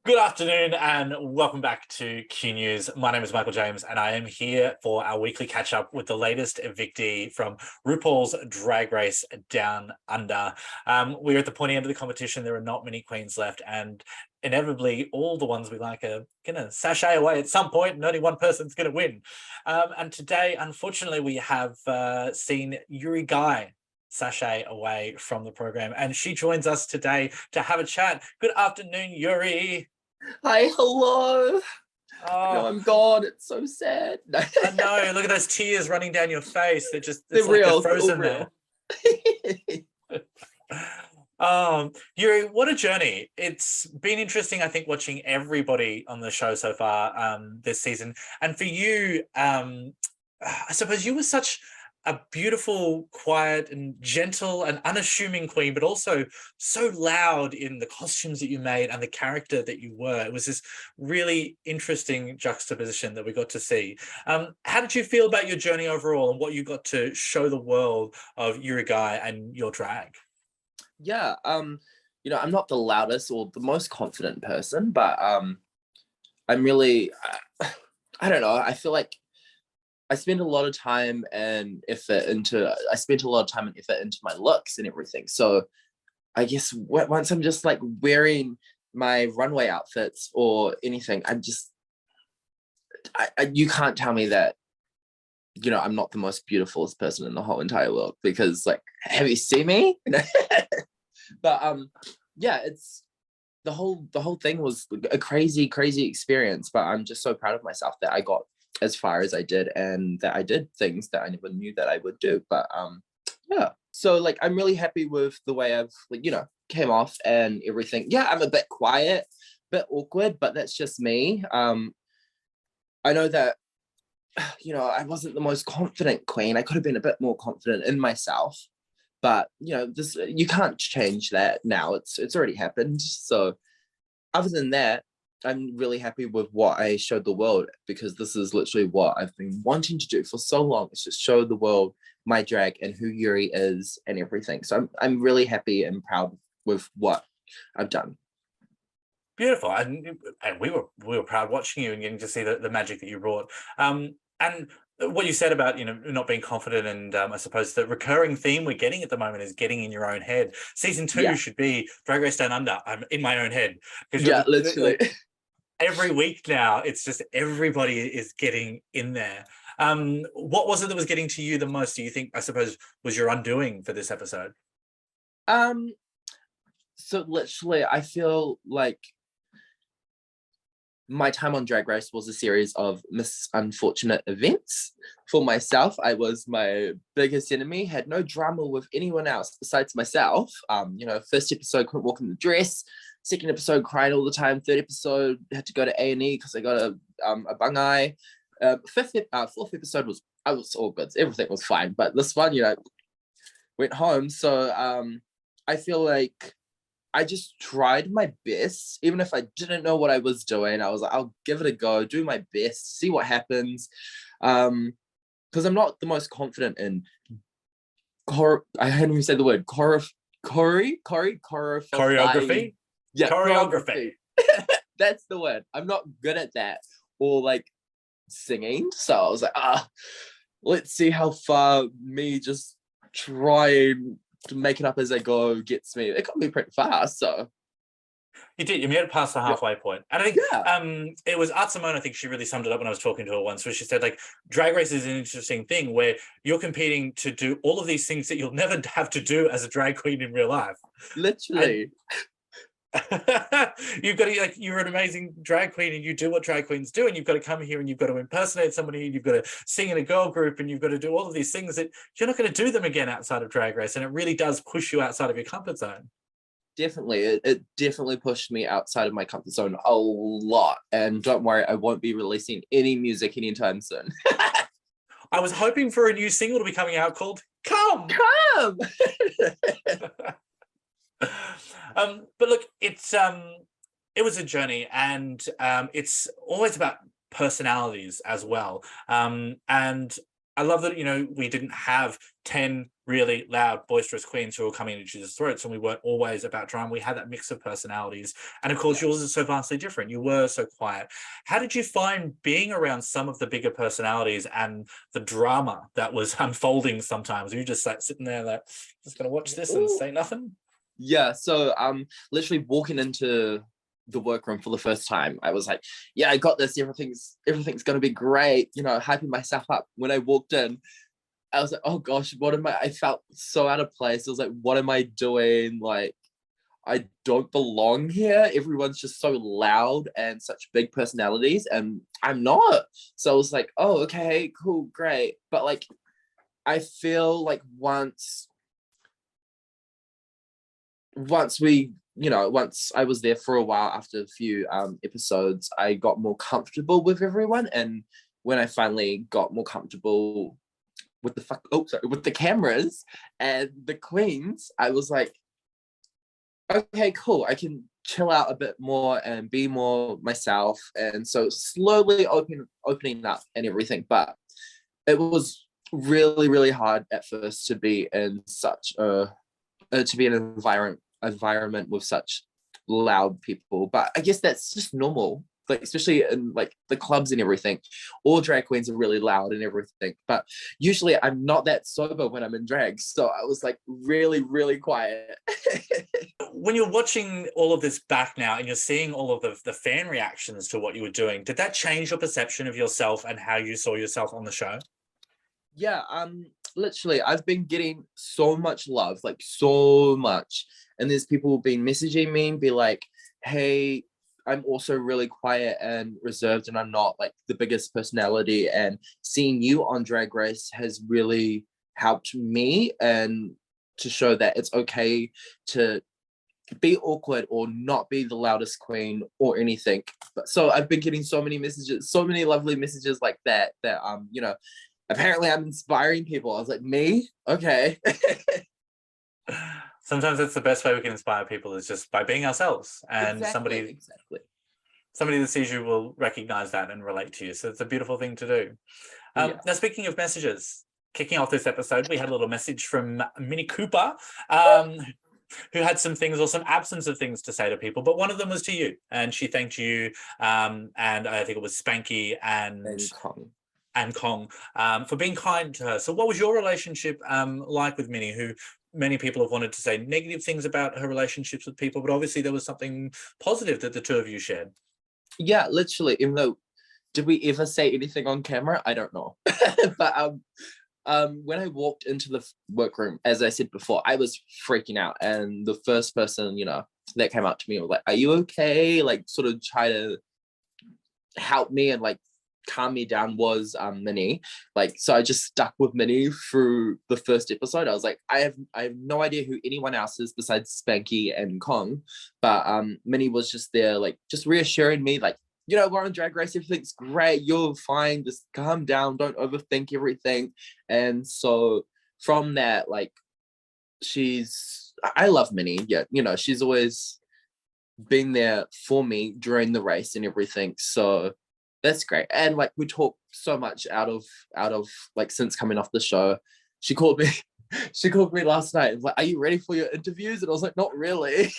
Good afternoon and welcome back to Q News. My name is Michael James and I am here for our weekly catch up with the latest evictee from RuPaul's Drag Race Down Under. We're at the pointy end of the competition. There are not many queens left and inevitably all the ones we like are going to sashay away at some point and only one person's going to win. And today, unfortunately, we have seen Yuri Guaii sashay away from the program and she joins us today to have a chat. Good afternoon, Yuri. Hi, hello. Oh, No, I'm gone. It's so sad. I know. Look at those tears running down your face. They're real. they're frozen there. Yuri, what a journey. It's been interesting, I think, watching everybody on the show so far this season. And for you, I suppose you were such a beautiful, quiet and gentle and unassuming queen, but also so loud in the costumes that you made and the character that you were. It was this really interesting juxtaposition that we got to see. How did you feel about your journey overall and what you got to show the world of Yuri Guaii and your drag? Yeah, I'm not the loudest or the most confident person, but I'm really, I don't know, I feel like I spent a lot of time and effort into my looks and everything. So I guess once I'm just like wearing my runway outfits or anything, you can't tell me that, I'm not the most beautiful person in the whole entire world because like, have you seen me? But yeah, it's the whole thing was a crazy experience, but I'm just so proud of myself that I got as far as I did and that I did things that I never knew that I would do. But yeah, so like I'm really happy with the way I've came off and everything. Yeah, I'm a bit quiet, bit awkward, but that's just me. I know that I wasn't the most confident queen. I could have been a bit more confident in myself, but this, you can't change that now. It's already happened. So other than that, I'm really happy with what I showed the world, because this is literally what I've been wanting to do for so long. It's just show the world my drag and who Yuri is and everything. So I'm really happy and proud with what I've done. Beautiful. And we were proud watching you and getting to see the magic that you brought. And what you said about not being confident, and I suppose the recurring theme we're getting at the moment is getting in your own head. Season 2 should be Drag Race Down Under. I'm in my own head, because literally every week now it's just everybody is getting in there. What was it that was getting to you the most, do you think, I suppose, was your undoing for this episode? So literally I feel like my time on Drag Race was a series of unfortunate events. For myself, I was my biggest enemy, had no drama with anyone else besides myself. First episode, couldn't walk in the dress. Second episode, cried all the time. Third episode, had to go to A&E because I got a bung eye. Fourth episode was all good. Everything was fine. But this one, went home. So I feel like I just tried my best, even if I didn't know what I was doing. I was like, I'll give it a go, do my best, see what happens. Because I'm not the most confident in I hadn't even said the word choreography. Yeah, choreography. That's the word. I'm not good at that, or like singing. So I was like, let's see how far me just trying to make it up as I go gets me. It got me pretty fast. So you did. You made it past the halfway point. And I think it was Art Simone, I think she really summed it up when I was talking to her once, where she said, like, Drag Race is an interesting thing where you're competing to do all of these things that you'll never have to do as a drag queen in real life. Literally. You've got to, like, you're an amazing drag queen and you do what drag queens do, and you've got to come here and you've got to impersonate somebody, and you've got to sing in a girl group, and you've got to do all of these things that you're not going to do them again outside of Drag Race, and it really does push you outside of your comfort zone. Definitely. It definitely pushed me outside of my comfort zone a lot, and don't worry, I won't be releasing any music anytime soon. I was hoping for a new single to be coming out called Come! But look, it was a journey, and it's always about personalities as well. And I love that, we didn't have 10 really loud, boisterous queens who were coming at each other's throats, and we weren't always about drama. We had that mix of personalities. And of course, yours is so vastly different. You were so quiet. How did you find being around some of the bigger personalities and the drama that was unfolding sometimes? Were you just like sitting there like, just gonna watch this and say nothing? Yeah, so literally walking into the workroom for the first time, I was like, yeah, I got this, everything's gonna be great, you know, hyping myself up. When I walked in, I was like, oh gosh, I felt so out of place. I was like, what am I doing? Like, I don't belong here. Everyone's just so loud and such big personalities, and I'm not. So I was like, oh, okay, cool, great. But like, I feel like once once I was there for a while, after a few episodes, I got more comfortable with everyone. And when I finally got more comfortable with with the cameras and the queens, I was like, okay, cool, I can chill out a bit more and be more myself. And so slowly opening up and everything. But it was really, really hard at first to be in such a an environment with such loud people. But I guess that's just normal, like especially in like the clubs and everything. All drag queens are really loud and everything, but usually I'm not that sober when I'm in drag, so I was like really, really quiet. When you're watching all of this back now and you're seeing all of the fan reactions to what you were doing, did that change your perception of yourself and how you saw yourself on the show? Yeah, literally, I've been getting so much love, like so much. And there's people been messaging me and be like, hey, I'm also really quiet and reserved, and I'm not like the biggest personality. And seeing you on Drag Race has really helped me, and to show that it's okay to be awkward or not be the loudest queen or anything. But so I've been getting so many messages, so many lovely messages like that, you know, apparently I'm inspiring people. I was like, me? Okay. Sometimes that's the best way we can inspire people, is just by being ourselves, and Exactly. somebody that sees you will recognize that and relate to you. So it's a beautiful thing to do. Yeah. Now, speaking of messages, kicking off this episode, we had a little message from Minnie Cooper, who had some things, or some absence of things to say to people, but one of them was to you, and she thanked you, and I think it was Spanky and Kong for being kind to her. So what was your relationship like with Minnie, who many people have wanted to say negative things about her relationships with people, but obviously there was something positive that the two of you shared? Yeah, literally, even though, did we ever say anything on camera? I don't know. But when I walked into the workroom, as I said before, I was freaking out. And the first person, you know, that came up to me was like, are you okay? Like, sort of try to help me and like calm me down was Minnie. Like, so I just stuck with Minnie through the first episode. I was like, I have no idea who anyone else is besides Spanky and Kong, but Minnie was just there, like just reassuring me, like, you know, we're on Drag Race, everything's great, you're fine, just calm down, don't overthink everything. And so from that, like, I love Minnie. Yeah, you know, she's always been there for me during the race and everything. So that's great. And like, we talk so much out of like, since coming off the show. She called me she called me last night and was like, are you ready for your interviews? And I was like, not really.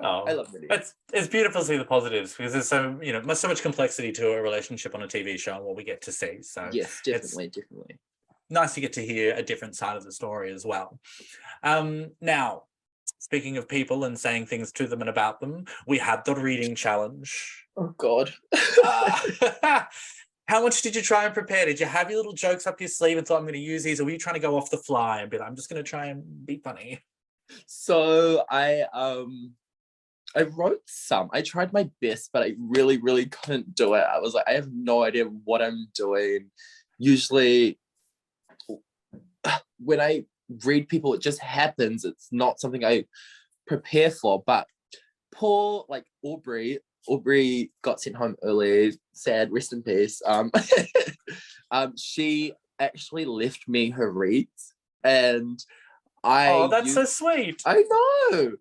Oh, I love Minnie. It's beautiful to see the positives, because there's so, you know, so much complexity to a relationship on a TV show and what we get to see. So yes, definitely. Nice to get to hear a different side of the story as well. Now, speaking of people and saying things to them and about them, we had the reading challenge. Oh God. How much did you try and prepare? Did you have your little jokes up your sleeve and thought, I'm going to use these, or were you trying to go off the fly and be like, I'm just going to try and be funny? So I wrote some. I tried my best, but I really, really couldn't do it. I was like, I have no idea what I'm doing. Usually when I read people, it just happens. It's not something I prepare for. But poor, like, Aubrey got sent home early. Sad, rest in peace. She actually left me her reads, and that's so sweet. I know.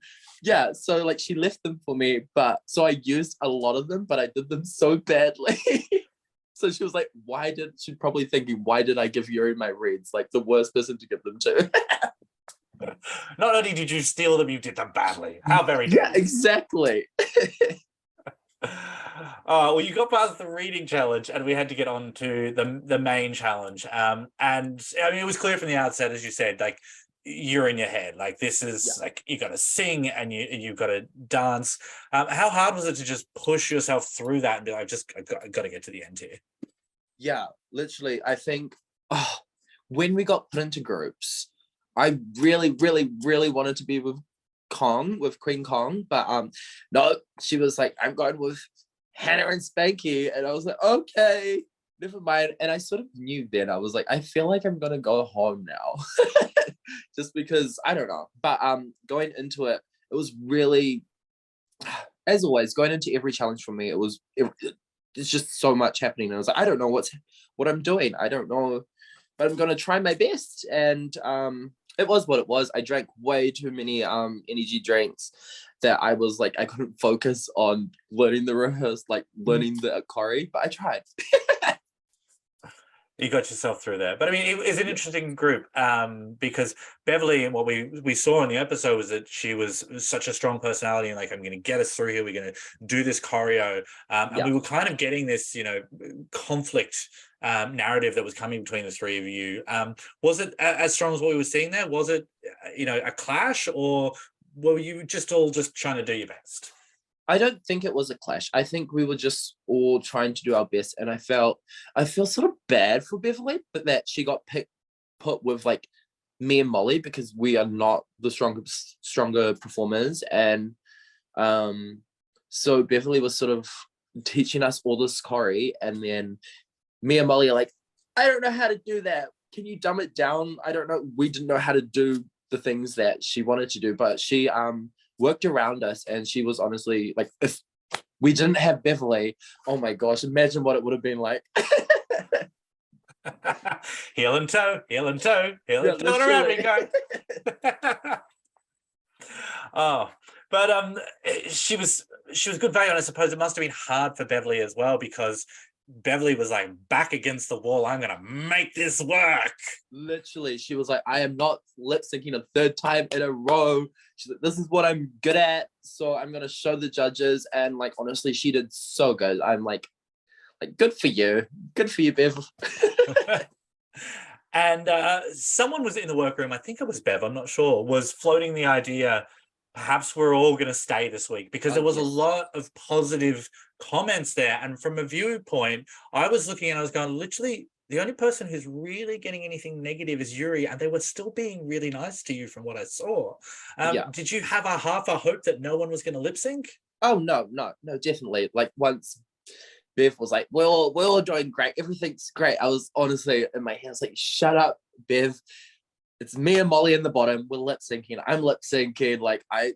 Yeah, so like, she left them for me, but so I used a lot of them, but I did them so badly. So she was like, she's probably thinking, why did I give Yuri my reads? Like the worst person to give them to. Not only did you steal them, you did them badly. How very dare Yeah, you. exactly. Oh, well, you got past the reading challenge, and we had to get on to the main challenge. And I mean, it was clear from the outset, as you said, like you're in your head. Like this is like you got to sing and you got to dance. How hard was it to just push yourself through that and be like, I got to get to the end here? Yeah, literally. I think when we got put into groups, I really, really, really wanted to be with Queen Kong, but no, she was like, I'm going with Hannah and Spanky, and I was like, okay, never mind. And I sort of knew then, I was like, I feel like I'm gonna go home now. Just because I don't know. But going into it, it was really, as always, going into every challenge for me, it's just so much happening. And I was like, I don't know what I'm doing. I don't know, but I'm gonna try my best. And it was what it was. I drank way too many energy drinks that I was like, I couldn't focus on learning the learning the choreo, but I tried. You got yourself through there. But I mean, it was an interesting group because Beverly, and what we saw in the episode was that she was such a strong personality and like, I'm going to get us through here. We're going to do this choreo. And we were kind of getting this, conflict narrative that was coming between the three of you. Was it as strong as what we were seeing there? Was it, a clash, or were you all just trying to do your best? I don't think it was a clash. I think we were just all trying to do our best, and I feel sort of bad for Beverly, but that she got put with like me and Molly because we are not the stronger performers, and so Beverly was sort of teaching us all this choreo, and then me and Molly are like, I don't know how to do that. Can you dumb it down? I don't know. We didn't know how to do the things that she wanted to do, but she worked around us, and she was honestly like, if we didn't have Beverly, oh my gosh, imagine what it would have been like. Heel and toe, heel and toe, heel and toe, and around we go. Oh, but she was good value, and I suppose it must have been hard for Beverly as well, because Beverly was like back against the wall. I'm gonna make this work. Literally, she was like, I am not lip syncing a third time in a row. She's like, this is what I'm good at, so I'm gonna show the judges. And like, honestly, she did so good. I'm like good for you, Bev. And someone was in the workroom, I think it was Bev, I'm not sure, was floating the idea perhaps we're all going to stay this week, because there was a lot of positive comments there. And from a viewpoint, I was looking and I was going, literally, the only person who's really getting anything negative is Yuri, and they were still being really nice to you from what I saw. Did you have half a hope that no one was going to lip sync? Oh, no, definitely. Like, once Bev was like, we're all doing great, everything's great, I was honestly in my hands like, shut up, Bev. It's me and Molly in the bottom. We're lip syncing. I'm lip syncing. Like, I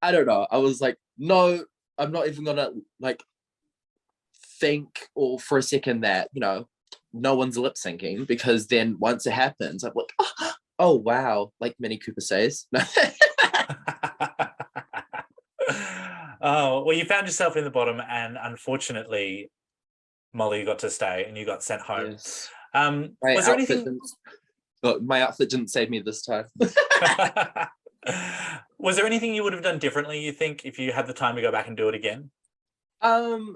don't know. I was like, no, I'm not even gonna like think or for a second that, no one's lip syncing, because then once it happens, I'm like, oh wow, like Minnie Cooper says. Oh, well, you found yourself in the bottom, and unfortunately, Molly got to stay and you got sent home. Yes. Was there anything? My outfit didn't save me this time. Was there anything you would have done differently, you think, if you had the time to go back and do it again? Not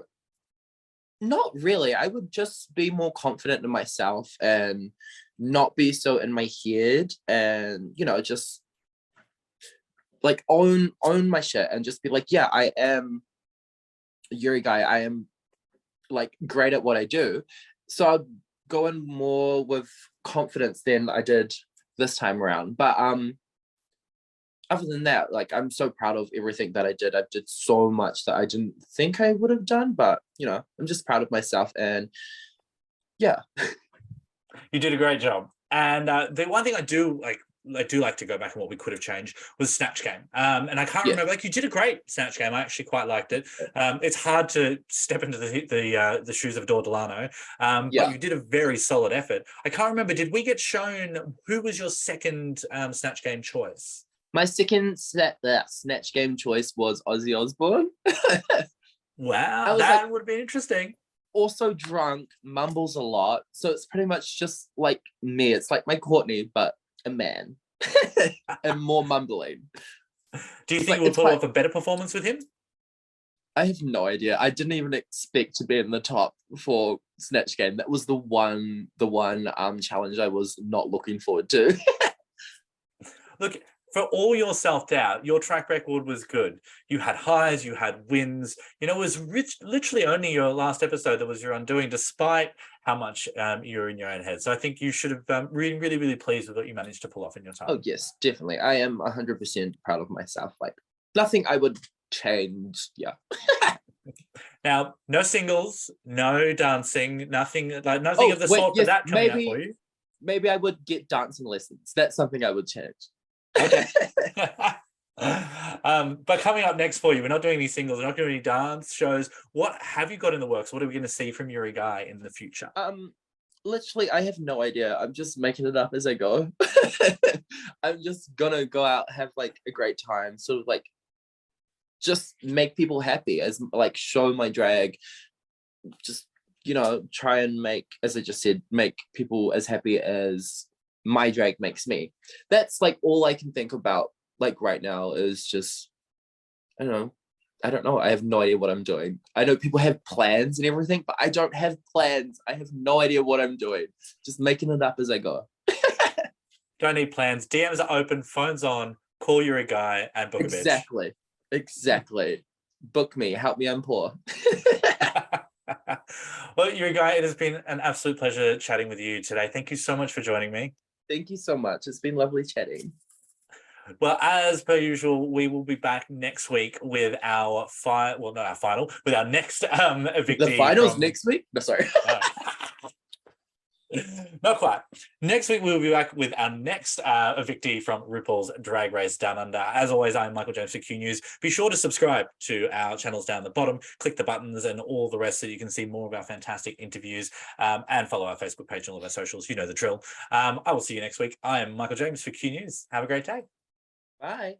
really. I would just be more confident in myself and not be so in my head, and just like own my shit and just be like, yeah, I am Yuri Guaii. I am like great at what I do. So I'd go in more with confidence than I did this time around. But other than that, like, I'm so proud of everything that I did. I did so much that I didn't think I would have done, but I'm just proud of myself, and yeah. You did a great job. And the one thing I do like to go back on what we could have changed was Snatch Game. And I can't remember, like, you did a great Snatch Game. I actually quite liked it. It's hard to step into the shoes of Dor Delano, but you did a very solid effort. I can't remember, did we get shown who was your second Snatch Game choice? My second Snatch Game choice was Ozzy Osbourne. Wow, that would have been interesting. also drunk, mumbles a lot. So it's pretty much just like me. It's like my Courtney, but a man. And more mumbling. Do you It's think like you would it's pull quite, off a better performance with him? I have no idea. I didn't even expect to be in the top for Snatch Game. That was the one challenge I was not looking forward to. Look, for all your self-doubt, your track record was good. You had highs, you had wins. You know, it was literally only your last episode that was your undoing, despite how much you're in your own head. So I think you should have really, really, really pleased with what you managed to pull off in your time. Oh yes, definitely. I am 100% proud of myself. Like nothing I would change. Yeah. Now, no singles, no dancing, nothing of the sort for yes, that coming out for you. maybe I would get dancing lessons. That's something I would change. Okay. But coming up next for you, we're not doing any singles, we're not doing any dance shows. What have you got in the works? What are we going to see from Yuri Guaii in the future? Literally, I have no idea. I'm just making it up as I go. I'm just gonna go out, have like a great time, sort of like just make people happy, as like show my drag, just try and make, as I just said, make people as happy as my drag makes me. That's like all I can think about like right now is just I don't know. I have no idea what I'm doing. I know people have plans and everything, but I don't have plans. I have no idea what I'm doing. Just making it up as I go. Don't need plans. DMs are open, phones on, call Yuri Guaii and book a bitch. Exactly. Book me. Help me. I'm poor. Well, Yuri Guaii, it has been an absolute pleasure chatting with you today. Thank you so much for joining me. Thank you so much. It's been lovely chatting. Well, as per usual, we will be back next week with our with our next evictee. The finals next week? No, sorry. Not quite. Next week, we'll be back with our next evictee from RuPaul's Drag Race Down Under. As always, I'm Michael James for Q News. Be sure to subscribe to our channels down the bottom, click the buttons and all the rest so you can see more of our fantastic interviews, and follow our Facebook page and all of our socials. You know the drill. I will see you next week. I am Michael James for Q News. Have a great day. Bye.